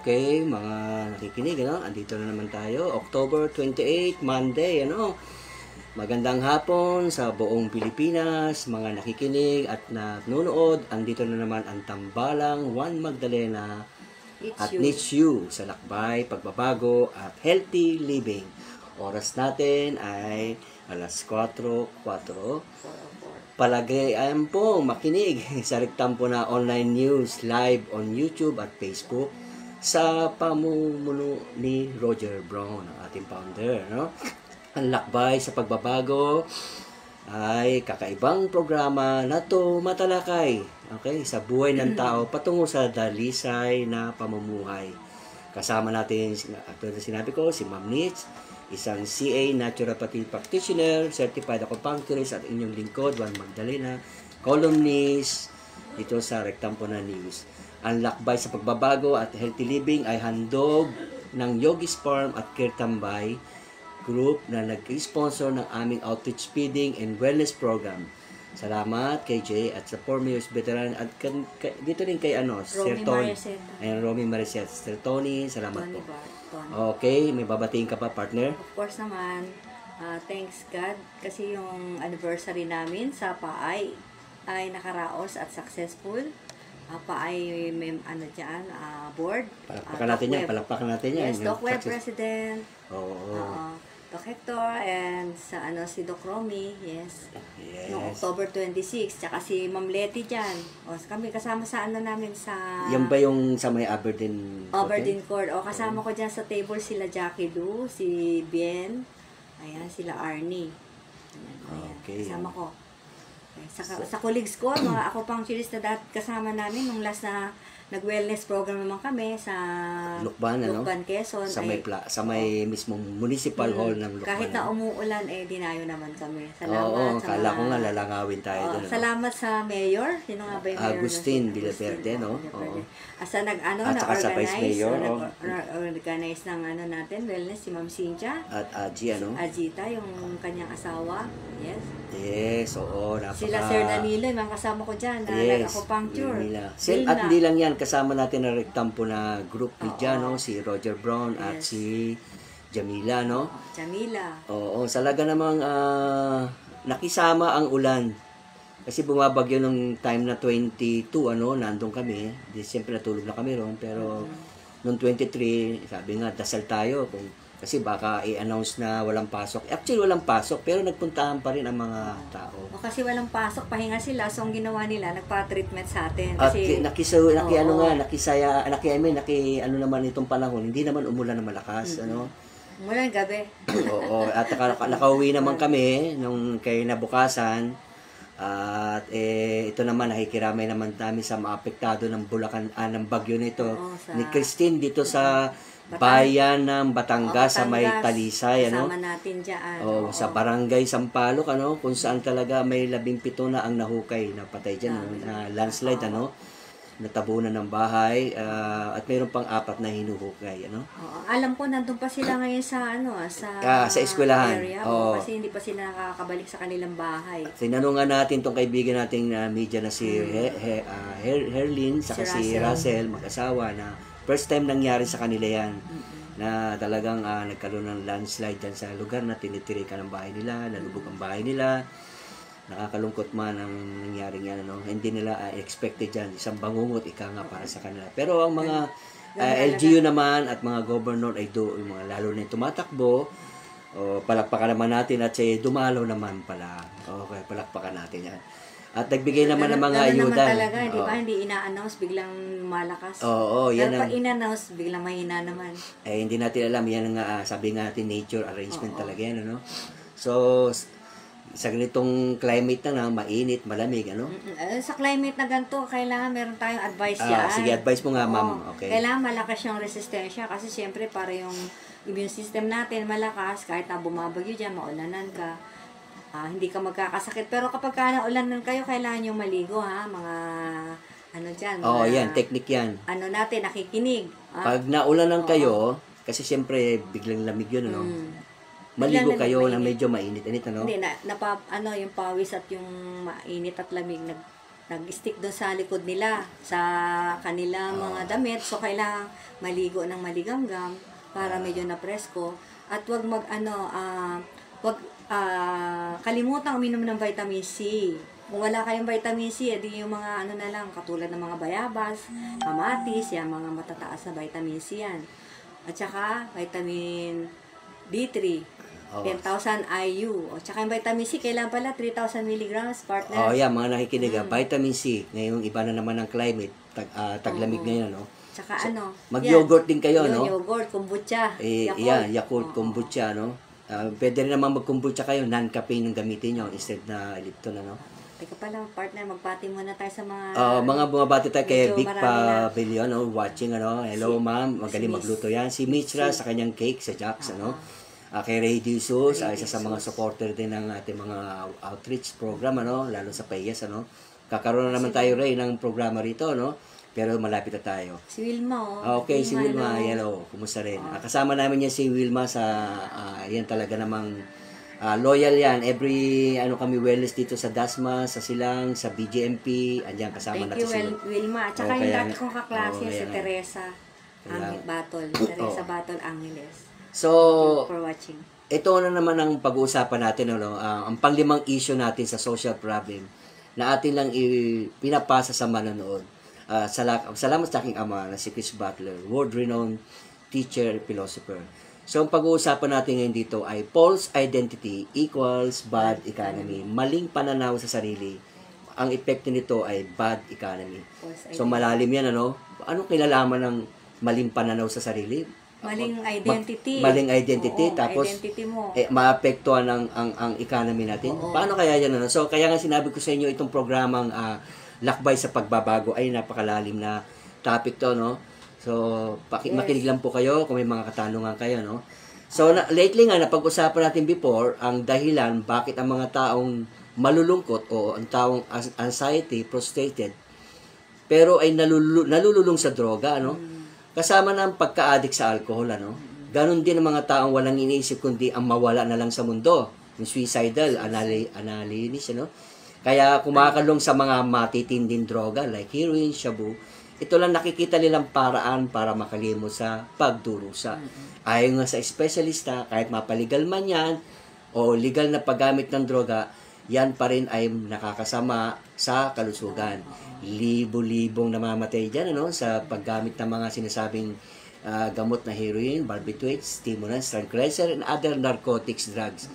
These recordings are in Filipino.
Okay, mga nakikinig, andito na naman tayo. October 28, Monday, Magandang hapon sa buong Pilipinas, mga nakikinig at nanonood. Andito na naman ang Tambalang Juan Magdalena at Needs You sa lakbay, pagbabago at healthy living. Oras natin ay alas 4:04. Palagayan po makinig sa Rektampo na online news live on YouTube at Facebook sa pamumuno ni Roger Brown, ang ating founder. Ang lakbay sa pagbabago ay kakaibang programa na matalakay sa buhay ng tao patungo sa dalisay na pamumuhay. Kasama natin, tulad na sinabi ko, si Ma'am Nitz, isang CA Naturopathy Practitioner, Certified Acupuncturist at inyong lingkod, Juan Magdalena, columnist dito sa Rektampo na News. Ang lakbay sa pagbabago at healthy living ay handog ng Yogis Farm at Kirtambay Group na nag-sponsor ng aming outreach feeding and wellness program. Salamat kay Jay at sa 4 years veteran at dito rin kay Sir Tony. Ayan, Romy Maricet. Sir Tony, salamat Tony po. Tony. Okay, may babatiin ka pa, partner? Of course naman, thanks God kasi yung anniversary namin sa PAAY ay nakaraos at successful. PAAY may board. Palakpakan natin yan. Yes, Doc Web President. Oo. Doc Hector and si Doc Romy, yes. Noong October 26, tsaka si Ma'am Letty dyan. Kami kasama sa namin sa... Yan ba yung sa may Aberdeen Court? Aberdeen Court. Kasama ko dyan sa table sila Jackie Lu, si Bien, ayan, sila Arnie. Ayan, okay. Kasama ko. Sa colleagues ko, mga ako pang chillis na kasama namin nung last na nag-wellness program naman kami sa Lukban, Quezon. Sa may mismong municipal hall ng Lukban. Kahit na umuulan, dinayo naman kami. Salamat. Kala ko nga lalangawin tayo doon. Salamat sa mayor. Sino nga ba yung mayor? Agustin Villaverde, Asa saka sa vice mayor. Nag-organize ng natin, wellness, si Ma'am Cynthia. At Aji, Ajita, yung kanyang asawa. Yes. Yes, oo. Sila Sir Danilo, yung mga kasama ko dyan, nag-acupuncture. At hindi lang yan, kasama natin na Rektampo na group media, si Roger Brown at si Jamila, Jamila. Oo, talaga namang nakisama ang ulan. Kasi bumabagyo nung time na 22, nandun kami. Siyempre natulog na kami ron, pero nung 23, sabi nga, dasal tayo kasi baka i-announce na walang pasok. Actually, walang pasok, pero nagpuntahan pa rin ang mga tao. Kasi walang pasok, pahinga sila. So, ang ginawa nila, nagpa-treatment sa atin. Kasi, naman itong panahon, hindi naman umulan na malakas, Umulan gabi. Oo, at nakauwi naman kami nung kay nabukasan. At ito naman, nakikiramay naman namin sa maapektado ng Bulacan, ng bagyo nito. Ni Christine dito sa bayan ng Batangas, sa may Talisay, Kasama natin dyan. Sa Barangay Sampaloc, kung saan talaga may 17 na ang nahukay na patay dyan, landslide, natabunan ng bahay, at mayroon pang 4 na hinuhukay, Alam ko, nandun pa sila ngayon sa eskwelahan. Area, kasi hindi pa sila nakakabalik sa kanilang bahay. Tinanungan natin tong kaibigan nating media na si Herlin, saka si Russell, mag-asawa, na first time nangyari sa kanila yan, na talagang nagkaroon ng landslide dyan sa lugar na tinitirikan ng bahay nila, nalubog ang bahay nila. Nakakalungkot man ang nangyari yan, hindi nila expected dyan, isang bangungot nga para sa kanila. Pero ang mga LGU naman at mga governor ay yung mga lalo na yung tumatakbo, palakpakan naman natin at siya dumalo naman pala. Okay, palakpakan natin yan. At nagbigay naman ng mga ayuda. Naman talaga, di ba? Hindi ina-announce, biglang malakas. Yan pero pag in-announce, biglang mahina naman. Hindi natin alam. Yan nga, sabi nga natin, nature arrangement talaga yan, So, sa ganitong climate na mainit, malamig, Sa climate na ganito, kailangan meron tayong advice dyan. Sige, advice mo nga, ma'am. Okay. Kailangan malakas yung resistensya kasi siyempre para yung immune system natin malakas, kahit na bumabagyo dyan, maulanan ka. Hindi ka magkakasakit. Pero kapag naulanan kayo, kailangan yung maligo, mga dyan. Yan, technique yan. Natin, nakikinig. Pag naulanan kayo, kasi siyempre, biglang lamig yun, maligo kayo na medyo mainit-init, Hindi, yung pawis at yung mainit at lamig, nag-stick doon sa likod nila, sa kanilang mga damit. So, kailangan maligo ng maligamgam para medyo na presko. At wag wag kalimutang uminom ng vitamin C. Kung wala kayong vitamin C, edi yung mga na lang, katulad ng mga bayabas, kamatis, yan, mga matataas na vitamin C yan. At saka, vitamin D3, 10,000 IU. O tsaka yung vitamin C, kailan pala 3,000 milligrams, partner. Yeah, mga nakikinig, vitamin C. Ngayong iba na naman ang climate, taglamig ngayon, no? Tsaka mag-yogurt din kayo, no? Yogurt, kombucha, Yakult, kombucha, no? Pwede rin naman mag-kombucha kayo, non-caffeine yung gamitin nyo instead na Lipton, no? Teka pala, partner, magpati muna tayo sa mga... mga bumabati tayo kay medyo Vic marami Pavilion, watching, Hello, ma'am. Magaling magluto yan. Si Mitra sa kanyang cake sa Jax, kay Ray Disos, isa sa mga supporter din ng ating mga outreach program, lalo sa Payas, Kakaroon na naman tayo, Ray, ng programa rito, Pero malapit na tayo. Si Wilma, Okay, si Wilma, hello. Kumusta rin? Kasama namin yan si Wilma sa, yan talaga namang loyal yan. Every, kami wellness dito sa Dasma, sa Silang, sa BGMP, andyan kasama natin si Wilma. At saka yung dati kong kaklase, si Teresa Batol. Teresa Batol Angeles. So, for watching. Ito na naman ang pag-uusapan natin, ang panglimang issue natin sa social problem na atin lang pinapasa sa manonood. Salamat sa aking ama na si Chris Butler, world-renowned teacher, philosopher. So, ang pag-uusapan natin ngayon dito ay false identity equals bad economy. Maling pananaw sa sarili. Ang epekto nito ay bad economy. So, malalim yan, Anong kilalaman ng maling pananaw sa sarili? Maling identity. Maling identity. Tapos, identity mo. maapektuhan ang economy natin. Paano kaya yan? So, kaya nga sinabi ko sa inyo itong programang Lakbay sa Pagbabago ay napakalalim na topic to, So, makinig lang po kayo kung may mga katanungan kayo, So, lately nga, napag-usapan natin before, ang dahilan bakit ang mga taong malulungkot o ang taong anxiety, frustrated, pero ay nalululong sa droga, Kasama ng pagka-addict sa alcohol, Ganon din ang mga taong walang iniisip kundi ang mawala na lang sa mundo. Yung suicidal, analysis, Kaya kumakalong sa mga matitinding droga like heroin, shabu, ito lang nakikita nilang paraan para makalimot sa pagdurusa. Ayon nga sa espesyalista, kahit mapaligal man yan o legal na paggamit ng droga, yan pa rin ay nakakasama sa kalusugan. Libo-libong namamatay dyan sa paggamit ng mga sinasabing gamot na heroin, barbiturates, stimulants, tranquilizer, and other narcotics drugs.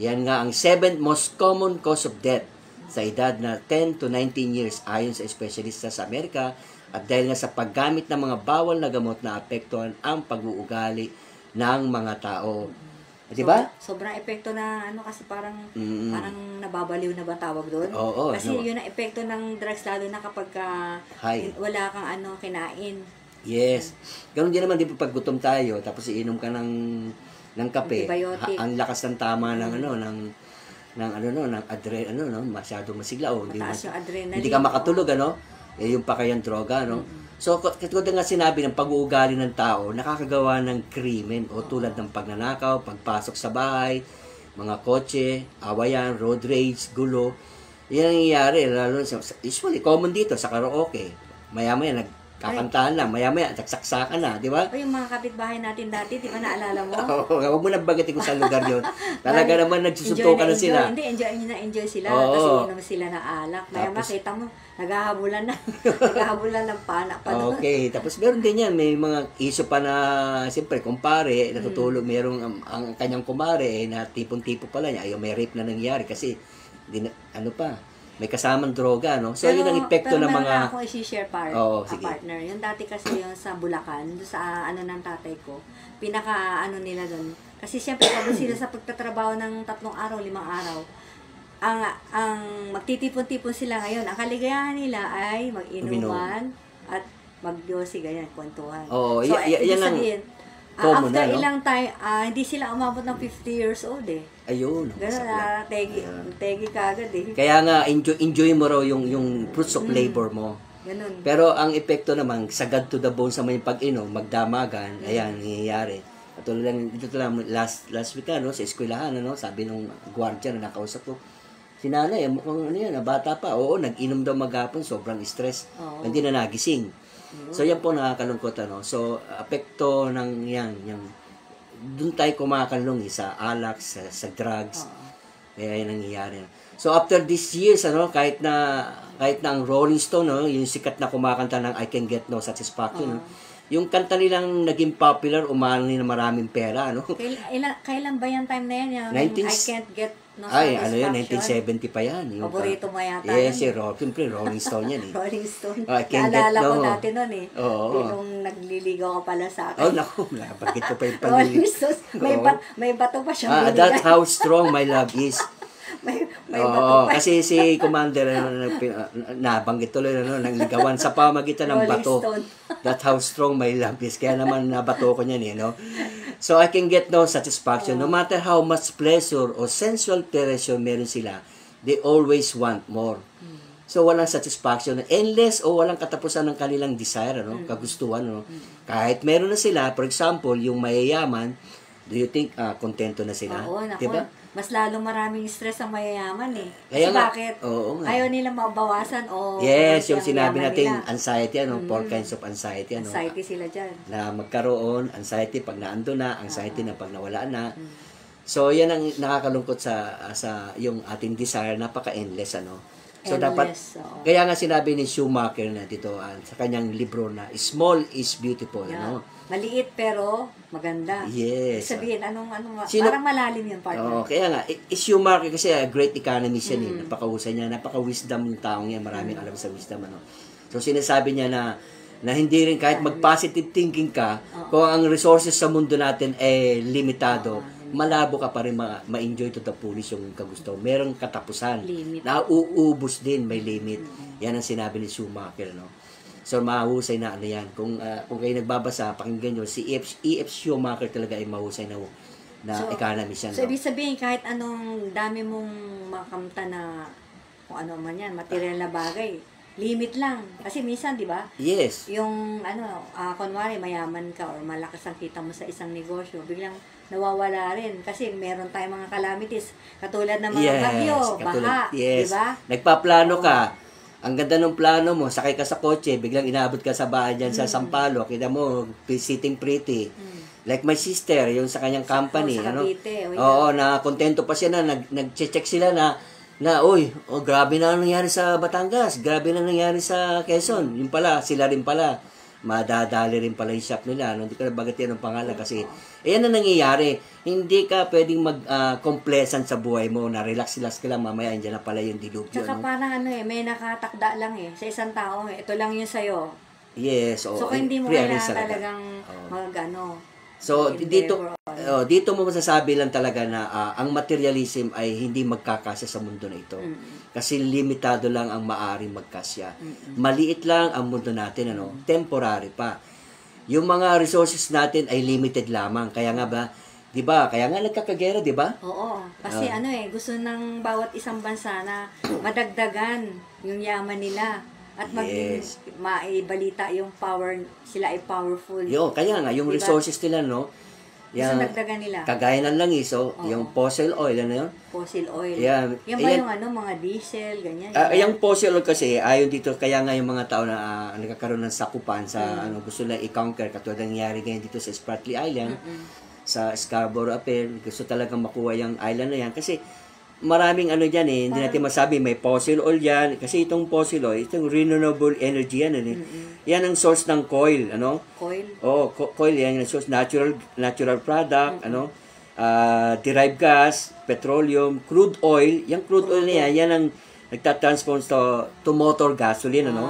Yan nga ang 7th most common cause of death sa edad na 10 to 19 years ayon sa espesyalista sa Amerika at dahil nga sa paggamit ng mga bawal na gamot na apektuhan ang pag-uugali ng mga tao. Di ba? Sobrang epekto na kasi parang nababaliw na ba tawag doon? Oo. Kasi yun ang epekto ng drugs lalo na kapag wala kang kinain. Yes. Ganun din naman pag gutom tayo tapos iinom ka ng kape. Ang lakas ng tama ng masyadong masigla Mataas yung adrenaline. Hindi ka makatulog, yung pa kayang droga, So, katulad nga sinabi ng pag-uugali ng tao, nakakagawa ng krimen o tulad ng pagnanakaw, pagpasok sa bahay, mga kotse, awayan, road rage, gulo. Yan ang nangyayari, lalo usually common dito sa karaoke. Maya-maya nagkakantahan lang, maya-maya nagsaksakan na, di ba? O yung mga kapitbahay natin dati, di ba naalala mo? Huwag mo nang bagitin kung saan lugar yun. Talaga naman nagsusuntukan na sila. Hindi, enjoy sila. Kasi inom sila ng alak. Maya makita mo, naghahabulan ng pana pa doon. Okay, tapos meron din yan, may mga issue pa na, siyempre, kumpare, natutulog, merong ang kanyang kumare, na tipong-tipo pala niya, ayaw may rape na nangyari kasi, may kasamang droga, So, yun ang epekto ng mga... Pero meron akong i-share partner. Yung dati kasi yung sa Bulacan, doon sa ng tatay ko, pinaka nila doon. Kasi siyempre, pagod sila sa pagtatrabaho ng 3 araw, 5 araw, ang magtitipon-tipon sila ngayon. Ang kaligayahan nila ay mag-inuman at mag-yosi, ganyan, kwentuhan. Yan ang common after ilang time, hindi sila umabot ng 50 years old Ayun. Ganun tegi kagad Kaya nga, enjoy mo raw yung fruits of labor mo. Ganun. Pero ang epekto naman, sagad to the bone sa may pag-inom, magdamagan, ayan, nangyayari. Katulad lang, dito lang, last week sa eskwelahan, sabi nung guardian na nakausap ko, Si nanay, mukhang ano yan, bata pa. Oo, nag-inom daw maghapon, sobrang stress. Oo. Hindi na nagising. So, yan po nakakalungkot, ano. So, apekto ng yan, yung, doon tayo kumakalong sa alak, sa drugs. Oo. Kaya yan nangyayari. So, after these years, ano, kahit na ang Rolling Stone, no, yung sikat na kumakanta ng I Can Get No Satisfaction, no, yung kanta nilang naging popular, umano na maraming pera, ano. Kailan ba yan time na yan? Yung 19 I Can't Get No Ay, Satisfaction? ano yun, 1970 pa yan. Yung Paborito mo yata yes, yun. siyempre, Rolling Stone yan eh. Rolling Stone. I Can't Get Naalala ko No. dati nun eh. Oo. Nung nagliligaw ka pala sa akin. Oh, naku, napagit ko pa yung Rolling panili. Stone. Oo. May bato pa siyang That's how strong my love is. may Oo, bato pa. kasi si Commander, nabanggit tuloy, nangligawan sa pamagitan ng Rolling bato. Stone. That's how strong my love is. Kaya naman nabato ko niyan, no? So, I can get no satisfaction. No matter how much pleasure or sensual pleasure meron sila, they always want more. So, walang satisfaction. Endless o walang katapusan ng kanilang desire, no? Kagustuhan, no? Kahit meron na sila, for example, yung mayayaman, do you think kontento na sila? Oo, naku. Diba? Mas lalong maraming stress ang mayayaman eh. Kaya Kasi nga, bakit? oo nga. Ayaw nila mabawasan o Yes, yung ang sinabi yaman natin, nila. anxiety, ano, four kinds of anxiety, ano, Anxiety sila dyan. na magkaroon, anxiety pag naando na, anxiety na pag nawala na. So, yan ang nakakalungkot sa yung ating desire, napaka-endless, ano. So, dapat, Endless, oo. kaya nga sinabi ni Schumacher na dito, sa kanyang libro na, small is beautiful, Yeah. ano. Maliit pero maganda. Yes. Ibig sabihin, Sino- parang malalim yung partner. Oo, kaya nga, Schumacher kasi great economist yan, napakahusay niya, napaka-wisdom yung taong yan, maraming alam sa wisdom, ano. So, sinasabi niya na hindi rin kahit mag-positive thinking ka, kung ang resources sa mundo natin ay limitado, malabo ka pa rin ma-enjoy to the fullest yung kagusto. Merong katapusan. Limit. Nauubos din, may limit. Yan ang sinabi ni Schumacher, no. So, mahusay na ano yan. Kung kayo nagbabasa, pakinggan nyo, si E.F. Schumacher talaga ay mahusay na economist yan. So, no? ibig sabihin, kahit anong dami mong makamta na kung ano man yan, material na bagay, limit lang. Kasi minsan, di ba, Yes. yung kunwari mayaman ka or malakas ang kita mo sa isang negosyo, biglang nawawala rin kasi meron tayong mga calamities katulad ng mga bagyo, baha, yes. di ba? Nagpaplano ka. Ang ganda ng plano mo, sakay ka sa kotse, biglang inaabot ka sa bahay dyan sa Sampaloc, kita mo, sitting pretty. Like my sister, yung sa kanyang company, sa ano? Cavite, Oo, na kontento pa siya na nag-check sila na uy, grabe na ang nangyari sa Batangas, grabe na nangyari sa Quezon. Yung pala, sila rin pala. Madadali rin pala yung shop nila. No? Hindi ko na bagatin ang pangalan kasi ayan na nangyayari. Hindi ka pwedeng mag-complacent sa buhay mo na relax-relax ka lang, mamaya andyan na pala yung dilubyo. Tsaka No? parang may nakatakda lang sa isang tao ito lang yung sa'yo. Yes. So, kung hindi mo kailangan talagang So, dito mo masasabi lang talaga na ang materialism ay hindi magkakasya sa mundo na ito. Kasi limitado lang ang maaring magkasya. Maliit lang ang mundo natin, ano, temporary pa. Yung mga resources natin ay limited lamang. Kaya nga ba, 'di ba? Kaya nga nagkakagera, 'di ba? Oo. Kasi gusto ng bawat isang bansa na madagdagan yung yaman nila. At maibalita yung power, sila ay powerful. Kaya nga, yung diba? Resources nila, no? Gusto nagdagan nila. Kagaya ng langis, yung fossil oil, ano yun? Fossil oil. Yan. Yan ba yung mga diesel, ganyan? Yung fossil oil kasi, ayon dito, kaya nga yung mga tao na nagkakaroon ng sakupan sa gusto nila i-conquer, katulad ng nangyari ganyan dito sa Spratly Island, sa Scarborough Affair, gusto talagang makuha yung island na yan. Kasi, maraming dyan hindi natin masabi, may fossil oil yan, kasi itong fossil oil, itong renewable energy yan, yan ang source ng coil, ano? Coil? Coil yan, yung source, natural product, derived gas, petroleum, crude oil, yung crude oil na yan ang nagtatransform to motor gasoline, ano?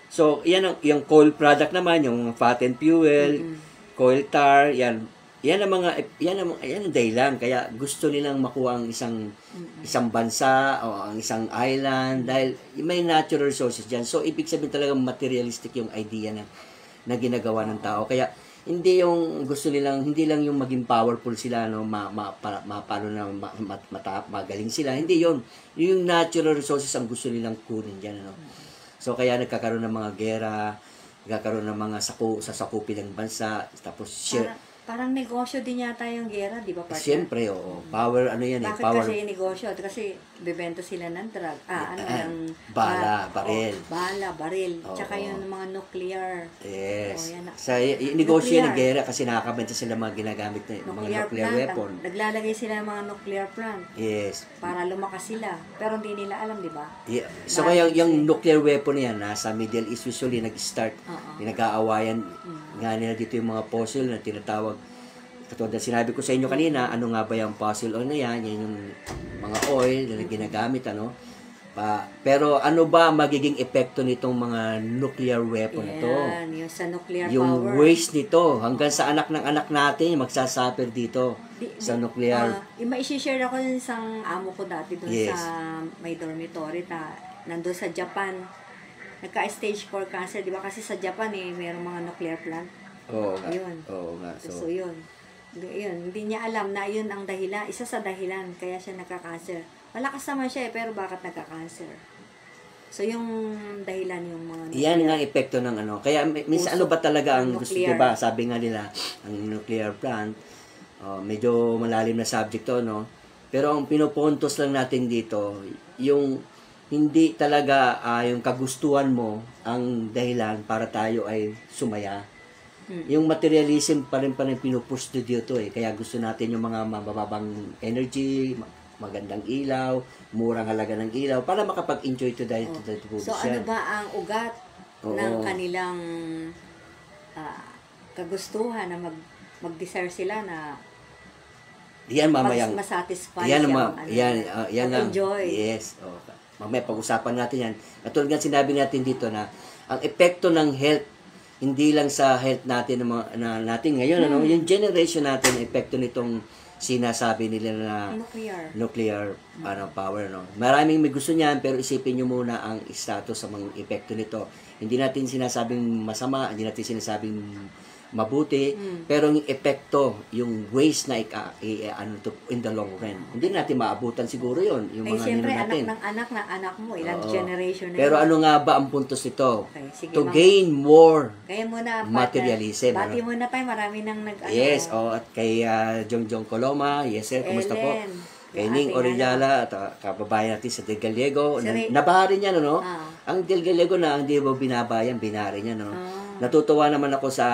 So, yan yung coal product naman, yung fat and fuel, coal tar, yan ang dahilan kaya gusto nilang makuha ang isang bansa o ang isang island dahil may natural resources diyan. So ibig sabihin talaga materialistic yung idea na ginagawa ng tao. Kaya hindi yung gusto nilang hindi lang yung maging powerful sila paano na magaling sila. Hindi yon. Yung natural resources ang gusto nilang kunin diyan, ano. So kaya nagkakaroon ng mga gera, nagkakaroon ng mga sakupin ng bansa, tapos Parang negosyo din yata yung gera, di ba, partner? Siyempre, oo. Power, ano yan eh. Bakit Power, kasi negosyo? Kasi bebenta sila ng drug. Ng bala, baril. Bala, baril. Oo. Tsaka yung mga nuclear. Yes. Oh, yan. Sa negosyo Nuclear. ng gera kasi nakakabenta sila mga ginagamit na mga nuclear plant. weapon. Naglalagay sila ng mga nuclear plant Yes. para lumakas sila. Pero hindi nila alam, di ba? Yeah. So kaya yung nuclear weapon yan, nasa Middle East usually nag-start. Oo. Nag-aawayan nga nila dito yung mga fossil na tinatawag. Katulad na sinabi ko sa inyo kanina, ano nga ba yung fossil oil na yan? Yan yung mga oil na ginagamit, ano? Pero ano ba magiging epekto nitong mga nuclear weapon na to? Yan, yung sa nuclear Yung power. waste nito, hanggang sa anak ng anak natin, magsasuffer dito sa nuclear. Maishishare ako yung isang amo ko dati doon Yes. sa may dormitory nandun sa Japan. Nagka-stage 4 cancer, di ba? Kasi sa Japan mayroong mga nuclear plant. Oo nga. Yun. Oo nga. So, yun. Hindi niya alam na yun ang dahilan, isa sa dahilan, kaya siya nagka-cancer. Malakas naman siya pero bakit nagka-cancer? So, yung dahilan yung mga Yan nga ang epekto ng ano. Kaya minsan ano ba talaga ang gusto, nuclear. diba? Sabi nga nila, ang nuclear plant, medyo malalim na subject to, no? Pero ang pinupuntos lang natin dito, yung hindi talaga yung kagustuhan mo ang dahilan para tayo ay sumaya. Yung materialism pa rin pinupush dito eh. Kaya gusto natin yung mga mababang energy, magandang ilaw, murang halaga ng ilaw, para makapag-enjoy to the So, ano ba ang ugat ng kanilang kagustuhan na mag-desire sila na yan mamayang masatisfy yan yan ang enjoy. yes. Mamaya pag-usapan natin yan. Katulad nga sinabi natin dito na ang epekto ng health hindi lang sa health natin na natin ngayon ano, yung generation natin epekto nitong sinasabi nila na nuclear power no. Maraming may gusto niyan pero isipin niyo muna ang status sa mga epekto nito. Hindi natin sinasabing masama, hindi natin sinasabing mabuti, pero yung epekto, yung waste na in the long run. Hindi natin maabutan siguro yon yung mga siyempre, natin. anak ng anak mo, ilang generation na pero yun. ano nga ba ang puntos nito? Okay, sige, to gain more kaya muna, materialism. Bati muna tayo, marami nang Yes, at kay Jongjong Coloma, yes sir, kumusta po? Kay Ning Orellala, at kababayan natin sa Del Gallego. Nabaha rin yan, ano? Ang Del Gallego na, hindi mo binabayan, binari niya, no? Natutuwa naman ako sa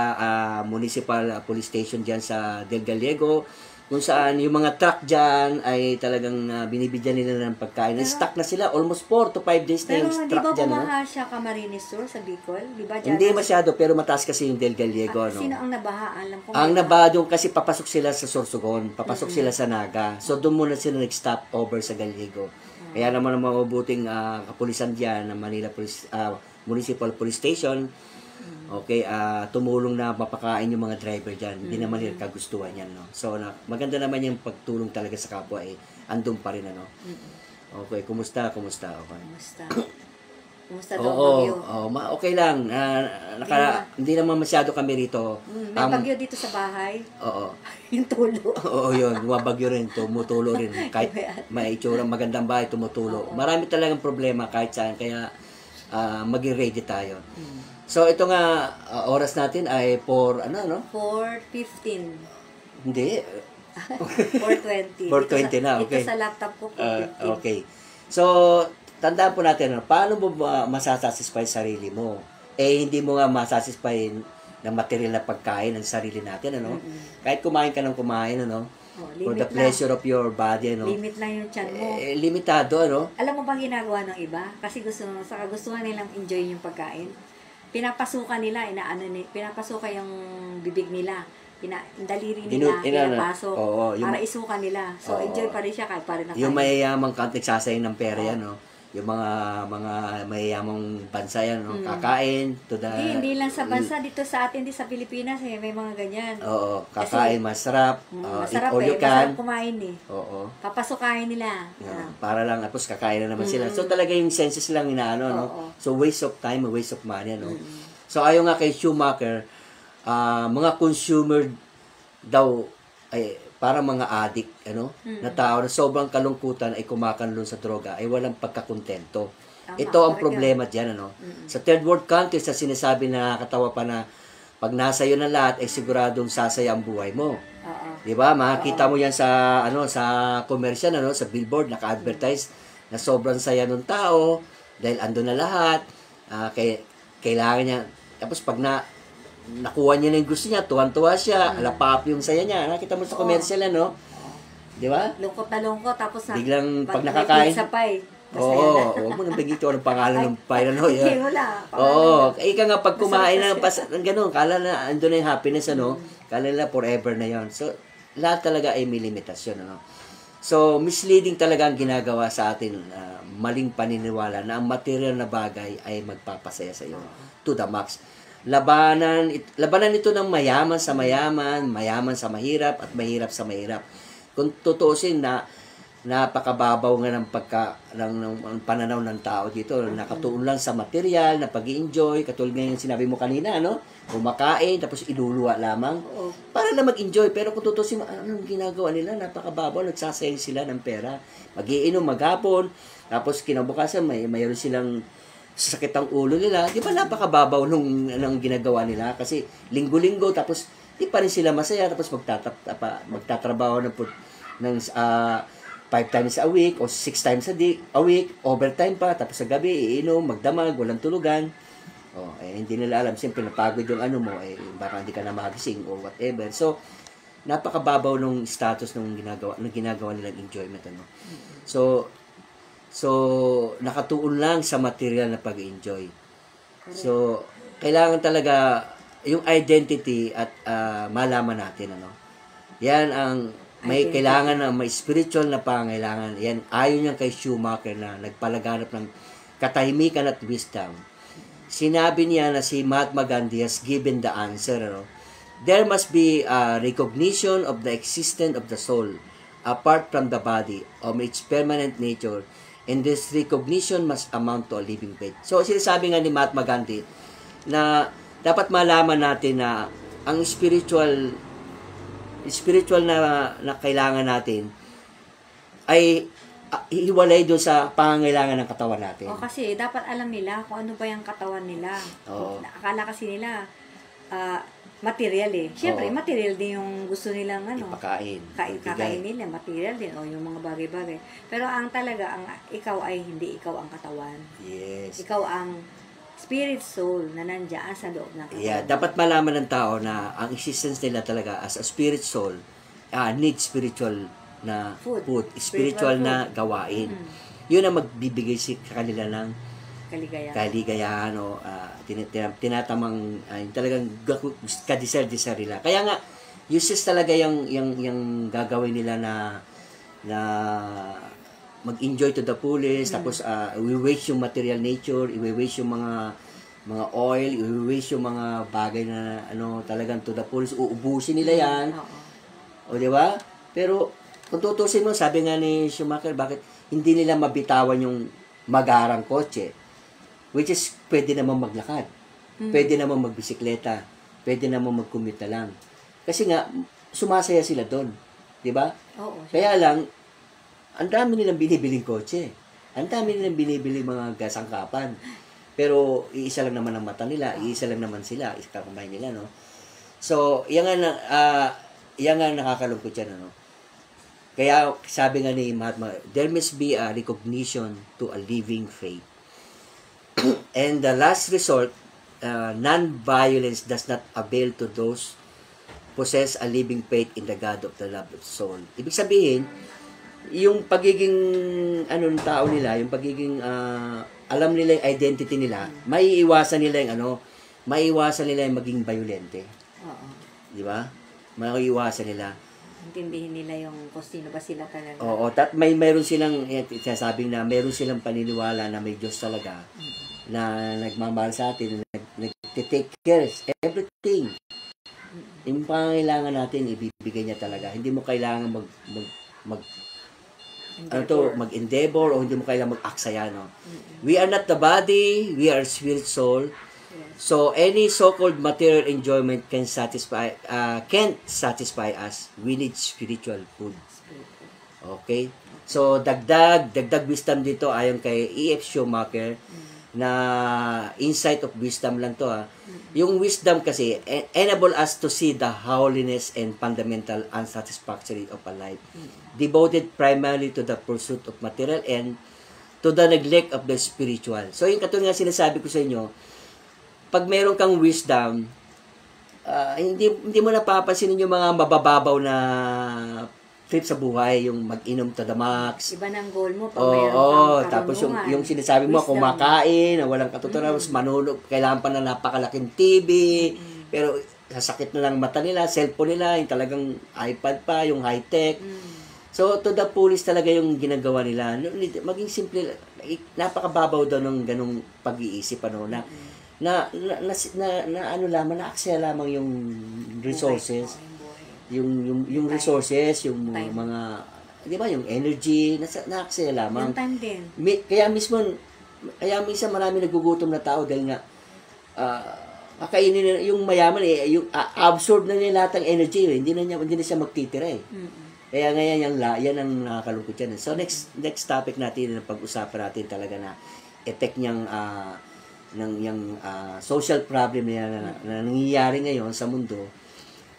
municipal police station dyan sa Del Gallego, kung saan yung mga truck dyan ay talagang binibigyan nila ng pagkain. Stuck na sila, almost 4 to 5 days na yung truck dyan. Pero di ba bumaha siya Camarines Sur sa Bicol? Di ba dyan? Hindi masyado, pero mataas kasi yung Del Gallego. No? Sino ang nabaha? Alam ko. Ang nabaha doon kasi papasok sila sa Sorsogon, papasok sila sa Naga. So doon muna sila nag-stop over sa Gallego. Kaya naman ang mabubuting kapulisan dyan ng Manila Municipal Police Station, okay, tumulong na mapakain yung mga driver dyan. Hindi naman nila kagustuhan yan, no? So, maganda naman yung pagtulong talaga sa kapwa, andun pa rin, ano? Okay, kumusta? Okay. Kumusta daw bagyo? Okay lang. Hindi naman masyado kami rito. May bagyo dito sa bahay? Oo. Yung tulo. Oo, yun. Bagyo rin, tumutulo rin. Kahit may itsurang magandang bahay, tumutulo. Marami talagang problema kahit saan. Kaya, maging ready tayo. So, ito nga, oras natin ay 4:15. Hindi. 4:20. 4:20 na, okay. Ito sa laptop ko, 4:15. Okay. So, tandaan po natin, paano mo ba masasatisfy sarili mo? Hindi mo nga masasatisfy ng material na pagkain ng sarili natin, ano? Kahit kumain ka ng kumain, ano? For the pleasure of your body, ano? Limit lang yung tiyan mo. Limitado, ano? Alam mo ba ginagawa ng iba? Kasi sa kagustuhan nilang enjoy yung pagkain. Pinapasukan nila, pinapasukan yung bibig nila. Yung daliri nila, pinapasok. Para isukan nila. So, enjoy pa rin siya kahit pa rin nakain. Yung mayayamang nagsasayang ng pera yan, no? Yung mga mayayamang bansa yan, no? Kakain to the... Hindi lang sa bansa, dito sa atin, sa Pilipinas, may mga ganyan. Oo, kakain, masarap. Masarap masarap kumain Oo. Papasukain nila. Para lang, tapos kakain na naman sila. So talaga yung senses lang inaano, no? So waste of time, waste of money, no? So ayon nga kay Schumacher, mga consumer daw ay parang mga addict, na tao na sobrang kalungkutan ay kumakanlon sa droga ay walang pagkakontento. Ito ang problema diyan, Sa third world countries, sa sinasabi na nakakatawa pa na pag nasa iyo na lahat, ay siguradong sasaya ang buhay mo. Oo. 'Di ba? Makikita mo 'yan sa sa commercial, sa billboard naka-advertise na sobrang saya ng tao dahil ando na lahat. Kailangan niya. Tapos pag nakuha niya na yung gusto niya, tuwan-tuwa siya, alapap yung saya niya. Nakita mo sa commercial, 'di ba? Lungkot na lungkot, tapos biglang pag nakakain. Pizza pie. Oo, huwag mo nang bigyan ito ng pangalan ng pie, Hindi, wala. Oo, ika nga pag kumain ng gano'n, kala na ando na yung happiness, kala na forever na yon. So, lahat talaga ay may limitasyon, So, misleading talaga ang ginagawa sa atin, maling paniniwala na ang material na bagay ay magpapasaya sa iyo to the max. Labanan ito ng mayaman sa mayaman, mayaman sa mahirap, at mahirap sa mahirap. Kung tutuusin napakababaw nga ng pananaw ng tao dito, nakatuon lang sa material, na pag-i-enjoy, katulad ng sinabi mo kanina, kumakain, tapos iluluwa lamang, para na mag-enjoy. Pero kung tutusin mo, anong ginagawa nila? Napakababaw, nagsasayang sila ng pera. Mag-iinom maghapon, tapos kinabukasan, mayroon silang sakit ang ulo nila. Di ba napakababaw ng ginagawa nila? Kasi linggo-linggo, tapos di pa rin sila masaya, tapos magtatrabaho ng 5 times a week o 6 times a week, overtime pa, tapos sa gabi, iinom, magdamag, walang tulugan. Hindi nila alam, siyempre napagod yung baka hindi ka na magising or whatever. So, napakababaw nung status nung ginagawa nilang enjoyment. So, nakatuon lang sa material na pag-enjoy. So, kailangan talaga yung identity at malaman natin, Yan ang may kailangan na may spiritual na pangailangan. Yan, ayon yan kay Schumacher na nagpalaganap ng katahimikan at wisdom. Sinabi niya na si Mahatma Gandhi has given the answer. There must be a recognition of the existence of the soul apart from the body, of its permanent nature, and this recognition must amount to a living faith. So, sinasabi nga ni Mahatma Gandhi na dapat malaman natin na ang spiritual na kailangan natin ay hiwalay doon sa pangangailangan ng katawan natin. Kasi dapat alam nila kung ano ba yung katawan nila. Akala kasi nila material Siyempre, material din yung gusto nilang ipakain. Kakain nila, material din yung mga bagay-bagay. Pero ang ikaw ay hindi ikaw ang katawan. Yes. Ikaw ang spirit soul na nandiyan sa loob ng katawan. Yeah, dapat malaman ng tao na ang existence nila talaga as a spirit soul need spiritual na food, spiritual na gawain. Yun ang magbibigay sa kanila ng kaligayahan tinatamang talagang kadisar-disar nila. Kaya nga useless talaga yung gagawin nila na mag-enjoy to the fullest, tapos i-waste yung material nature, i-waste yung mga oil, i-waste yung mga bagay na talagang to the fullest, uubusin nila yan. Di ba? Pero kung tutusin mo, sabi nga ni Schumacher, bakit hindi nila mabitawan yung magarang kotse, which is pwede naman maglakad, pwede naman magbisikleta, pwede naman mag-commute lang. Kasi nga sumasaya sila doon, di ba? Kaya lang ang dami nilang binibiling kotse. Ang dami nilang binibili mga gasangkapan. Pero iisa lang naman ang mata nila, iisa lang naman sila, isa kamay nila, So, yan nga nakakalungkot yan, Kaya sabi nga ni Mahatma, there must be a recognition to a living faith. And the last resort, non-violence does not avail to those possess a living faith in the God of the love of soul. Ibig sabihin, yung pagiging tao nila, yung pagiging alam nila yung identity nila, maiiwasan nila yung maiiwasan nila yung maging violente. Di ba? Maiiwasan nila. Intindihin nila yung kung sino ba sila talaga. Mayroon silang sinasabing na mayroon silang paniniwala na may Diyos talaga na nagmamahal sa atin, nag-take care everything. Yung pangangailangan natin, ibibigay niya talaga. Hindi mo kailangan mag-endeavor o hindi mo kailangan mag-aksaya, We are not the body, we are spirit soul. So any so-called material enjoyment can't satisfy us. We need spiritual food. Okay? So dagdag wisdom dito ayon kay E.F. Schumacher na insight of wisdom lang to Yung wisdom kasi enable us to see the holiness and fundamental unsatisfactory of a life, devoted primarily to the pursuit of material and to the neglect of the spiritual. So yung katulad nga sinasabi ko sa inyo, pag meron kang wisdom, hindi mo napapansinin yung mga mabababaw na trip sa buhay, yung mag-inom to the max. Iba ng goal mo pag mayroon kang tapos karunungan. yung sinasabi mo, Wisdom. kumakain, na walang katutunan, manulog, kailangan pa na napakalaking TV, pero sasakit na lang mata nila, cellphone nila, yung talagang iPad pa, yung high-tech. So, to the fullest talaga yung ginagawa nila. Maging simple, napakababaw daw ng ganong pag-iisip, ano, na ano lamang, na-aksaya lamang yung resources, yung resources, yung Time. mga, di ba, yung energy, na-aksaya lamang. Yung time din. Kaya minsan marami nagugutom na tao dahil nga, kakainin nila, yung mayaman, yung absorb na niya lahat ng energy, hindi na siya magtitira eh. Kaya ngayon, yan ang nakakalungkot yan. So, next topic natin, na pag-usapan natin talaga na effect niyang, yung social problem na yan na nangyayari ngayon sa mundo,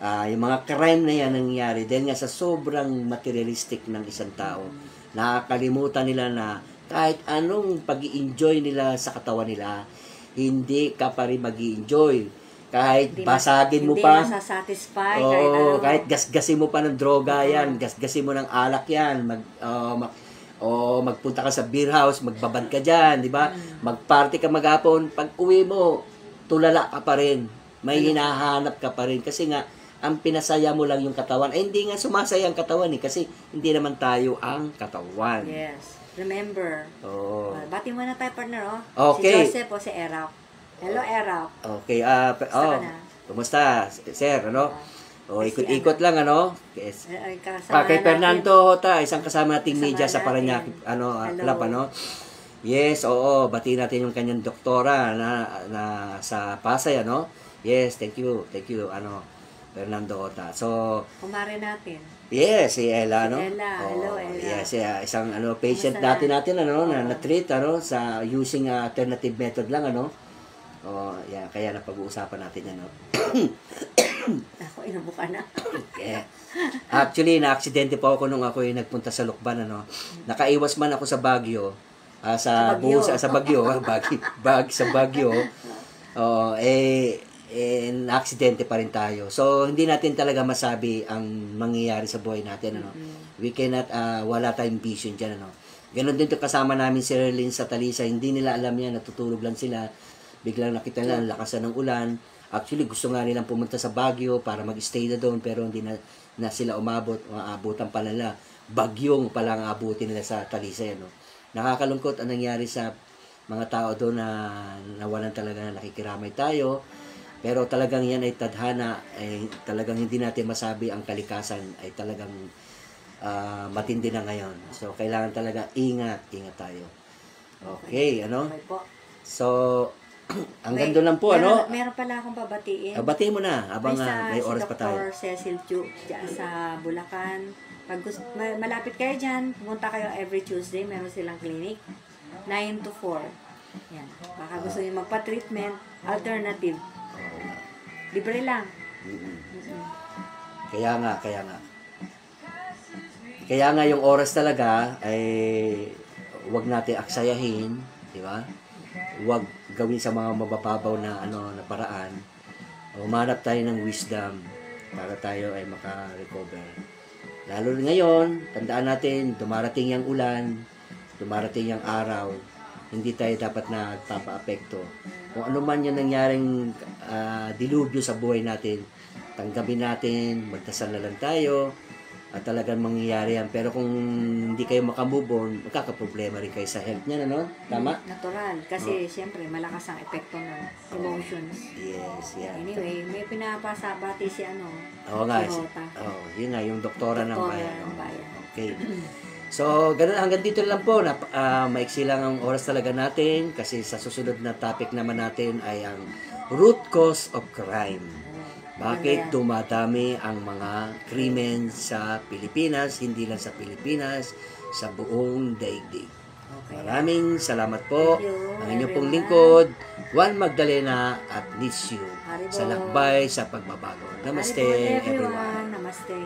yung mga crime na yan nangyayari dahil nga sa sobrang materialistic ng isang tao, nakakalimutan nila na kahit anong pag-i-enjoy nila sa katawan nila, hindi ka pa rin mag-i-enjoy. Kahit basagin mo pa. Hindi masasatisfy. Kahit gasgasin mo pa ng droga yan, gasgasin mo ng alak yan, magpunta ka sa beer house, magbabad ka dyan, di ba? Magparty ka maghapon, pag uwi mo, tulala ka pa rin. May hinahanap ka pa rin. Kasi nga, ang pinasaya mo lang yung katawan. Hindi nga sumasaya ang katawan kasi hindi naman tayo ang katawan. Yes. Remember. Bati muna tayo, partner, Okay. Si Joseph o si Erap. Hello, Erap. Okay. Kumusta, sir, ano? Ikot-ikot lang, ano? Yes. Kay Fernando Hota, isang kasama nating media sa Parañaque, club, ano? Yes, oo. Bati natin yung kanyang doktora na sa Pasay, ano? Yes, thank you, Fernando Hota. So, kumare natin. Yes, si Ella, no? Ella, hello, Ella. Yes, isang patient natin, na-treat, sa using alternative method lang, ano? Kaya napag-uusapan natin yan, no? Ako, inubukan na. Yeah. Actually, na-aksidente po ako nung ako nagpunta sa Lukban, ano? Nakaiwas man ako sa Baguio, sa Baguio, sa Baguio. Na-aksidente pa rin tayo. So, hindi natin talaga masabi ang mangyayari sa buhay natin, ano? We cannot, wala tayong vision dyan, ano? Ganon din to kasama namin si Erlyn sa Talisa. Hindi nila alam yan, natutulog lang sila. Biglang nakita nila ang lakasan ng ulan. Actually, gusto nga nilang pumunta sa Baguio para mag-stay na doon, pero hindi na sila maabutan pa nila. Bagyong pala ang abutin nila sa Talisa, ano? Nakakalungkot ang nangyari sa mga tao doon na nawalan talaga na nakikiramay tayo. Pero talagang yan ay tadhana, talagang hindi natin masabi ang kalikasan ay talagang matindi na ngayon. So, kailangan talaga ingat tayo. Okay, ano? Okay po. So, hanggang doon lang po, ano? Meron pala akong babatiin. Batiin mo na, habang may oras pa tayo. Si Dr. Cecil Chu, dyan sa Bulacan. Pag malapit kayo dyan, pumunta kayo every Tuesday, meron silang clinic. 9 to 4. Yan. Baka gusto nyo magpa-treatment, alternative. Libre lang. Kaya nga. Kaya nga yung oras talaga ay wag natin aksayahin, di ba? Wag gawin sa mga mabababaw na na paraan. Humanap tayo ng wisdom para tayo ay maka-recover. Lalo ngayon, tandaan natin, dumarating yung ulan, dumarating yung araw, hindi tayo dapat na nagpapa-apekto. Kung ano man yung nangyaring dilubyo sa buhay natin, tanggapin natin, magdasal na lang tayo, at talagang mangyayari yan. Pero kung hindi kayo makamove on, magkakaproblema rin kayo sa health niya, ano? Tama? Natural. Kasi, siyempre, malakas ang epekto ng emotions. Yes, yeah. Anyway, may pinapasabati si Oo nga. Rota. Yun nga, yung doktora ng bayan. Okay. So, ganun, hanggang dito lang po. Maiksi lang ang oras talaga natin kasi sa susunod na topic naman natin ay ang root cause of crime. Bakit dumadami ang mga krimen sa Pilipinas, hindi lang sa Pilipinas, sa buong daigdig. Okay. Maraming salamat po. Thank you, ang inyong pong everyone. lingkod, Juan Magdalena at Nisyu. Haribol. sa lakbay sa pagbabago. Namaste, Haribol, everyone. Namaste.